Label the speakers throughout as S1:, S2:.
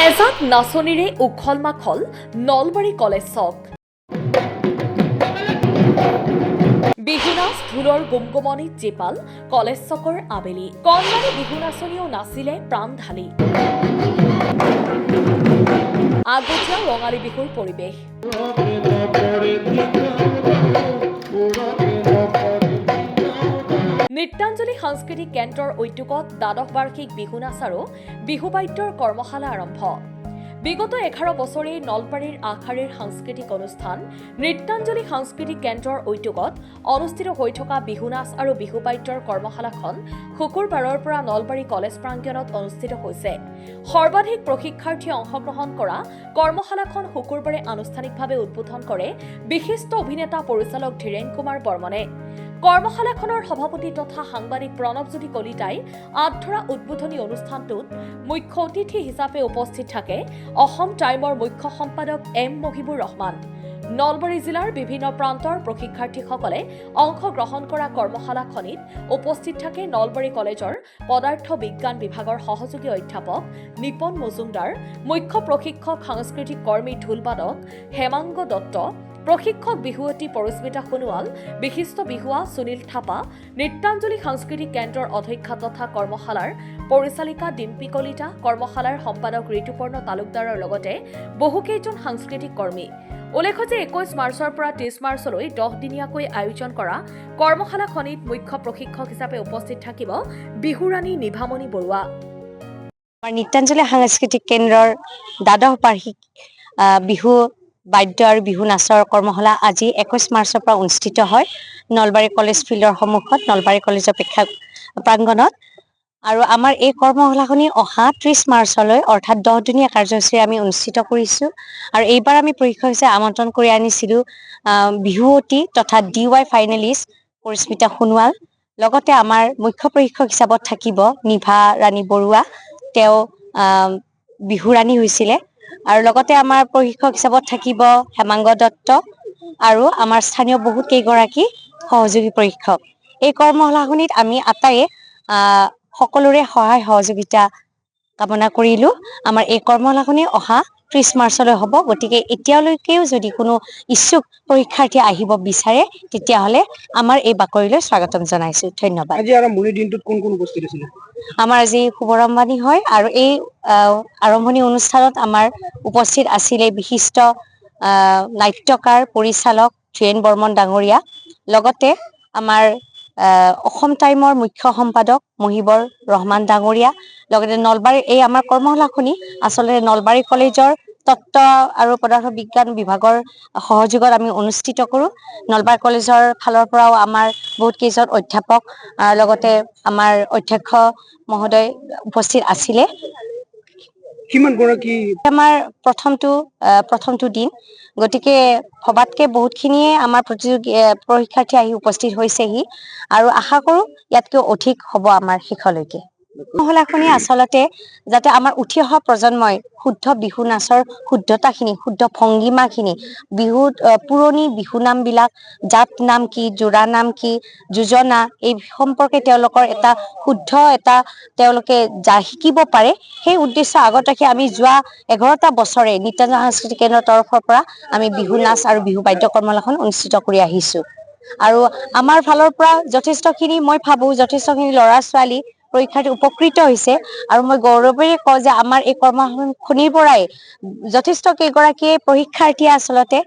S1: এজাক নাচনীৰে উখল মাখল নলবাৰী কলেজ চক। বিহু নাচ ঢোলৰ গুমগুমনিত জীপাল কলেজ চকৰ আবেলি। কণমানি বিহু নাচনীয়েও নাচিলে প্ৰাণ ঢালি। আগতীয়া ৰঙালী বিহুৰ পৰিৱেশ। নৃত্যাঞ্জলি সাংস্কৃতিক কেন্দ্ৰৰ উদ্যোগত দ্বাদশ বাৰ্ষিক বিহু নাচ আৰু বিহু বাদ্যৰ কৰ্মশালা আৰম্ভ। বিগত 11 বছৰে নলবাৰীৰ আগশাৰীৰ সাংস্কৃতিক অনুষ্ঠান নৃত্যাঞ্জলি সাংস্কৃতিক কেন্দ্ৰৰ উদ্যোগত অনুষ্ঠিত হৈ থকা বিহু নাচ আৰু বিহু বাদ্যৰ কৰ্মশালাখন শুকুৰবাৰৰ পৰা নলবাৰী কলেজ প্ৰাংগণত অনুষ্ঠিত হৈছে। সৰ্বাধিক প্ৰশিক্ষাৰ্থীয়ে অংশগ্ৰহণ কৰা কৰ্মশালাখন শুকুৰবাৰে আনুষ্ঠানিকভাৱে উদ্বোধন কৰে বিশিষ্ট অভিনেতা পৰিচালক ধীৰেন কুমাৰ বৰ্মনে। কৰ্মশালাখনৰ সভাপতি তথা সাংবাদিক প্ৰণৱজ্যোতি কলিতাই আধৰা উদ্বোধনী অনুষ্ঠানটোত মুখ্য অতিথি হিচাপে উপস্থিত থাকে অসম টাইমৰ মুখ্য সম্পাদক এম মহিবুৰ ৰহমান। নলবাৰী জিলাৰ বিভিন্ন প্ৰান্তৰ প্ৰশিক্ষাৰ্থীসকলে অংশগ্ৰহণ কৰা কৰ্মশালাখনিত উপস্থিত থাকে নলবাৰী কলেজৰ পদাৰ্থ বিজ্ঞান বিভাগৰ সহযোগী অধ্যাপক নিপন মজুমদাৰ, মুখ্য প্ৰশিক্ষক সাংস্কৃতিক কৰ্মী ঢোলবাদক হেমাংগ দত্ত, প্ৰশিক্ষক বিহুৱতী পৰিস্মিতা সোণোৱাল, বিশিষ্ট বিহুৱা সুনীল থাপা, নৃত্যাঞ্জলি সাংস্কৃতিক কেন্দ্ৰৰ অধ্যক্ষা তথা কৰ্মশালাৰ পৰিচালিকা ডিম্পী কলিতা, কৰ্মশালাৰ সম্পাদক ঋতুপৰ্ণ তালুকদাৰৰ লগতে বহুকেইজন সাংস্কৃতিক কৰ্মী। উল্লেখ্য যে 21 মাৰ্চৰ পৰা 30 মাৰ্চলৈ 10 দিনীয়াকৈ আয়োজন কৰা কৰ্মশালাখনিত মুখ্য প্ৰশিক্ষক হিচাপে উপস্থিত থাকিব বিহুৰাণী নিভামণি বৰুৱা।
S2: নৃত্যাঞ্জলি সাংস্কৃতিক কেন্দ্ৰৰ দ্বাদশ বাৰ্ষিক বিহু বাদ্য আৰু বিহু নাচৰ কৰ্মশালা আজি 21 মাৰ্চৰ পৰা অনুষ্ঠিত হয় নলবাৰী কলেজ ফিল্ডৰ সন্মুখত নলবাৰী কলেজৰ প্ৰাংগণত। আৰু আমাৰ এই কৰ্মশালাখনি অহা 30 মাৰ্চলৈ অৰ্থাৎ 10 দিনীয়া কাৰ্যসূচীৰে আমি অনুষ্ঠিত কৰিছোঁ। আৰু এইবাৰ আমি প্ৰশিক্ষক হিচাপে আমন্ত্ৰণ কৰি আনিছিলোঁ বিহুৱতী তথা DY ফাইনেলিষ্ট পৰিস্মিতা সোণোৱাল। লগতে আমাৰ মুখ্য প্ৰশিক্ষক হিচাপত থাকিব নিভা ৰাণী বৰুৱা, তেওঁ বিহুৰাণী হৈছিলে। আৰু লগতে আমাৰ প্ৰশিক্ষক হিচাপত থাকিব হেমাংগ দত্ত আৰু আমাৰ স্থানীয় বহুত কেইগৰাকী সহযোগী প্ৰশিক্ষক। এই কৰ্মশালাখনিত আমি আটাইয়ে সকলোৰে সহায় সহযোগিতা কামনা কৰিলোঁ। আমাৰ এই কৰ্মশালাখনি অহা 30 মাৰ্চলৈ হ'ব। গতিকে এতিয়ালৈকেও যদি কোনো ইচ্ছুক পৰীক্ষাৰ্থী আহিব বিচাৰে তেতিয়াহ'লে আমাৰ এই বাকৰিলৈ স্বাগতম জনাইছোঁ। ধন্যবাদ।
S3: আজি আৰম্ভণিৰ দিনটোত কোন কোন উপস্থিত আছিলে?
S2: আমাৰ আজি শুভাৰম্ভণি হয় আৰু এই আৰম্ভণি অনুষ্ঠানত আমাৰ উপস্থিত আছিলে বিশিষ্ট নাট্যকাৰ পৰিচালক ধীৰেন বৰ্মন ডাঙৰীয়া, লগতে আমাৰ অসম টাইমৰ মুখ্য সম্পাদক মহিবুৰ ৰহমান ডাঙৰীয়া, লগতে নলবাৰী এই আমাৰ কৰ্মশালাখনি আচলতে নলবাৰী কলেজৰ তত্ত্ব আৰু পদাৰ্থ বিজ্ঞান বিভাগৰ সহযোগত আমি অনুষ্ঠিত কৰোঁ। নলবাৰী কলেজৰ ফালৰ পৰাও আমাৰ বহুত কেইজন অধ্যাপক লগতে আমাৰ অধ্যক্ষ মহোদয় উপস্থিত আছিলে।
S3: কিমান গৰাকী?
S2: আমাৰ প্ৰথমটো দিন, গতিকে ভবাতকে বহুতখিনিয়ে আমাৰ পৰীক্ষাৰ্থী আহি উপস্থিত হৈছেহি আৰু আশা কৰোঁ ইয়াতকৈ অধিক হ'ব আমাৰ শেষলৈকে। কৰ্মশালাখনি আচলতে যাতে আমাৰ উঠি অহা প্ৰজন্মই শুদ্ধ বিহু নাচৰ শুদ্ধতাখিনি, শুদ্ধ ভংগীমাখিনি, বিহুত পুৰণি বিহু নামবিলাক, জাত নাম কি, জোৰা নাম কি, যোজনা, এই সম্পৰ্কে তেওঁলোকৰ এটা শুদ্ধ তেওঁলোকে শিকিব পাৰে, সেই উদ্দেশ্য আগত ৰাখি আমি যোৱা 11টা বছৰে নৃত্যাঞ্জলি সাংস্কৃতিক কেন্দ্ৰৰ তৰফৰ পৰা আমি বিহু নাচ আৰু বিহু বাদ্য কৰ্মশালাখন অনুষ্ঠিত কৰি আহিছোঁ। আৰু আমাৰ ফালৰ পৰা যথেষ্টখিনি মই ভাবোঁ যথেষ্টখিনি ল'ৰা ছোৱালী পৰীক্ষাৰ্থী উপকৃত হৈছে। আৰু মই গৌৰৱেৰে কওঁ যে আমাৰ এই কৰ্মশালাখনিৰ পৰাই যথেষ্ট কেইগৰাকীয়ে পৰীক্ষাৰ্থীয়ে আচলতে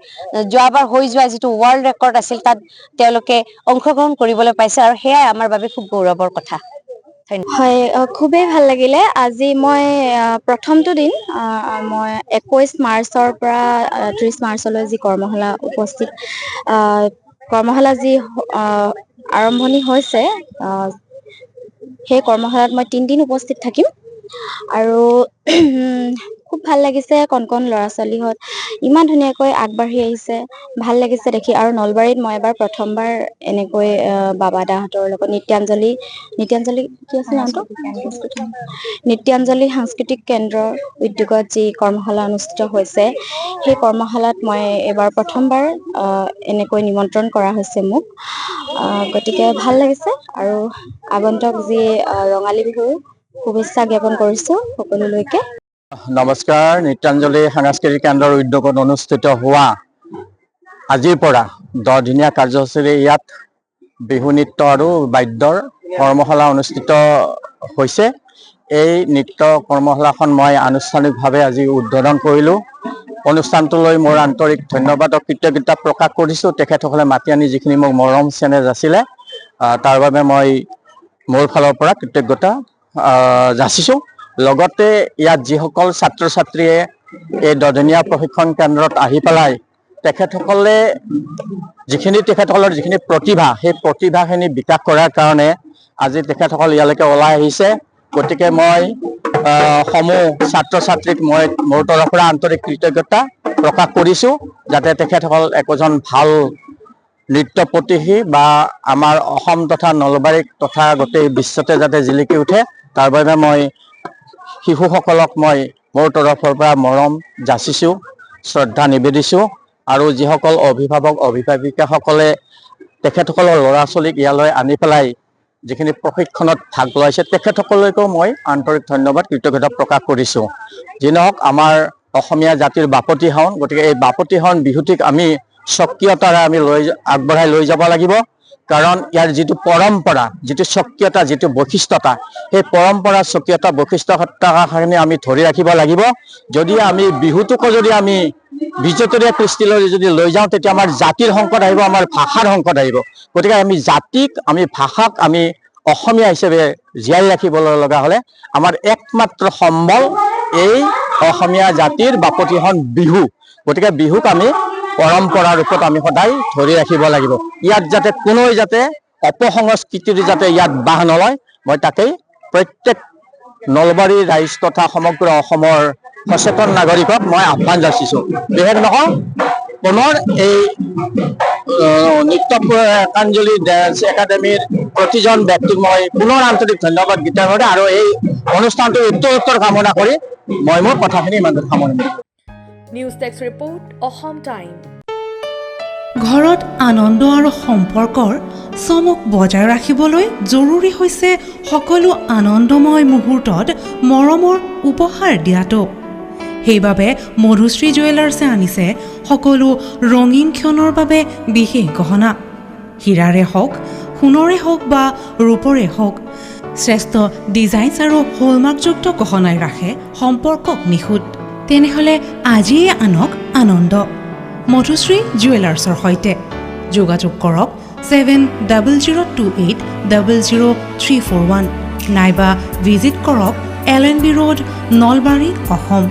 S2: যোৱাবাৰ হৈ যোৱা যিটো ৱৰ্ল্ড ৰেকৰ্ড আছিল তাত তেওঁলোকে অংশগ্ৰহণ কৰিবলৈ পাইছে আৰু সেয়াই আমাৰ বাবে খুব গৌৰৱৰ কথা।
S4: হয়, খুবেই ভাল লাগিলে। আজি মই প্ৰথমটো দিন মই 21 মাৰ্চৰ পৰা 30 মাৰ্চলৈ যি কৰ্মশালা যি আৰম্ভণি হৈছে, সেই কৰ্মশালাত মই 3 দিন উপস্থিত থাকিম আৰু খুব ভাল লাগিছে। কণ ল'ৰা ছোৱালীহঁত ইমান ধুনীয়াকৈ আগবাঢ়ি আহিছে, ভাল লাগিছে দেখি। আৰু নলবাৰীত মই এবাৰ প্ৰথমবাৰ এনেকৈ বাবা দাহঁতৰ লগত নৃত্যাঞ্জলি কি আছিল নামটো? নৃত্যাঞ্জলি সাংস্কৃতিক কেন্দ্ৰৰ উদ্যোগত যি কৰ্মশালা অনুষ্ঠিত হৈছে, সেই কৰ্মশালাত মই এবাৰ প্ৰথমবাৰ এনেকৈ নিমন্ত্ৰণ কৰা হৈছে মোক। গতিকে ভাল লাগিছে আৰু আগন্তুক যি ৰঙালী বিহুৰ শুভেচ্ছা জ্ঞাপন কৰিছোঁ সকলোলৈকে।
S5: নমস্কাৰ। নৃত্যাঞ্জলি সাংস্কৃতিক কেন্দ্ৰৰ উদ্যোগত অনুষ্ঠিত হোৱা আজিৰ পৰা 10 দিনীয়া কাৰ্যসূচীৰে ইয়াত বিহু নৃত্য আৰু বাদ্যৰ কৰ্মশালা অনুষ্ঠিত হৈছে। এই নৃত্য কৰ্মশালাখন মই আনুষ্ঠানিকভাৱে আজি উদ্বোধন কৰিলোঁ। অনুষ্ঠানটোলৈ মোৰ আন্তৰিক ধন্যবাদ আৰু কৃতজ্ঞতা প্ৰকাশ কৰিছোঁ। তেখেতসকলে মাতি আনি যিখিনি মোক মৰম চেনেহ যাচিলে তাৰ বাবে মই মোৰ ফালৰ পৰা কৃতজ্ঞতা যাচিছোঁ। লগতে ইয়াত যিসকল ছাত্ৰ ছাত্ৰীয়ে এই 10 দিনীয়া প্ৰশিক্ষণ কেন্দ্ৰত আহি পেলাই তেখেতসকলে তেখেতসকলৰ যিখিনি প্ৰতিভা সেই প্ৰতিভাখিনি বিকাশ কৰাৰ কাৰণে আজি তেখেতসকল ইয়ালৈকে ওলাই আহিছে। গতিকে মই সমূহ ছাত্ৰ ছাত্ৰীক মই মোৰ তৰফৰ পৰা আন্তৰিক কৃতজ্ঞতা প্ৰকাশ কৰিছোঁ, যাতে তেখেতসকল একোজন ভাল নৃত্য প্ৰতিভী বা আমাৰ অসম তথা নলবাৰী তথা গোটেই বিশ্বতে যাতে জিলিকি উঠে তাৰ বাবে মই শিশুসকলক মই মোৰ তৰফৰ পৰা মৰম যাচিছোঁ, শ্ৰদ্ধা নিবেদিছোঁ। আৰু যিসকল অভিভাৱক অভিভাৱিকাসকলে তেখেতসকলৰ ল'ৰা ছোৱালীক ইয়ালৈ আনি পেলাই যিখিনি প্ৰশিক্ষণত ভাগ লৈছে তেখেতসকললৈকেও মই আন্তৰিক ধন্যবাদ কৃতজ্ঞতা প্ৰকাশ কৰিছোঁ। যি নহওক আমাৰ অসমীয়া জাতিৰ বাপতিসাহোন, গতিকে এই বাপতিসাহোন বিহুটিক আমি স্বকীয়তাৰে আমি আগবঢ়াই লৈ যাব লাগিব। কাৰণ ইয়াৰ যিটো পৰম্পৰা, যিটো স্বকীয়তা, যিটো বৈশিষ্ট্যতা, সেই পৰম্পৰা স্বকীয়তা বৈশিষ্ট্যতাখিনি আমি ধৰি ৰাখিব লাগিব। যদি আমি বিহুটোকো যদি আমি বিজতৰীয়া কৃষ্টিলৈ যদি লৈ যাওঁ তেতিয়া আমাৰ জাতিৰ সংকট আহিব, আমাৰ ভাষাৰ সংকট আহিব। গতিকে আমি জাতিক, আমি ভাষাক আমি অসমীয়া হিচাপে জীয়াই ৰাখিবলৈ লগা হ'লে আমাৰ একমাত্ৰ সম্বল এই অসমীয়া জাতিৰ বাপতিসাহোন বিহু। গতিকে বিহুক আমি পৰম্পৰাৰ ৰূপত আমি সদায় ধৰি ৰাখিব লাগিব। ইয়াত যাতে কোনোৱে যাতে অপসংস্কৃতিৰ যাতে ইয়াত বাহ নলয়, মই তাকেই প্ৰত্যেক নলবাৰী ৰাইজ তথা সমগ্ৰ অসমৰ সচেতন নাগৰিকক মই আহ্বান যাচিছোঁ। বিশেষ নহয় পুনৰ এই নৃত্যাঞ্জলি ডেন্স একাডেমীৰ প্ৰতিজন ব্যক্তিক মই পুনৰ আন্তৰিক ধন্যবাদ জ্ঞাপন কৰোঁ আৰু এই অনুষ্ঠানটো উত্তৰোত্তৰ কামনা কৰি মই মোৰ কথাখিনি ইমান সামৰণি মাৰিছোঁ।
S1: News desk report, Assam time.
S6: ঘৰত আনন্দ আৰু সম্পৰ্কৰ চমক বজাই ৰাখিবলৈ জৰুৰী হৈছে সকলো আনন্দময় মুহূৰ্তত মৰমৰ উপহাৰ দিয়াটো। সেইবাবে মধুশ্ৰী জুৱেলাৰ্ছে আনিছে সকলো ৰঙীন ক্ষণৰ বাবে বিশেষ গহনা। হীৰাৰে হওক, সোণৰে হওক বা ৰূপৰে হওক, শ্ৰেষ্ঠ ডিজাইনছ আৰু হলমাৰ্কযুক্ত গহনাই ৰাখে সম্পৰ্কক নিখুঁত। তেনেহ'লে আজিয়ে আনক আনন্দ মধুশ্ৰী জুৱেলাৰ্ছৰ সৈতে। যোগাযোগ কৰক 7002800341 নাইবা ভিজিট কৰক LNB ৰোড, নলবাৰী, অসম।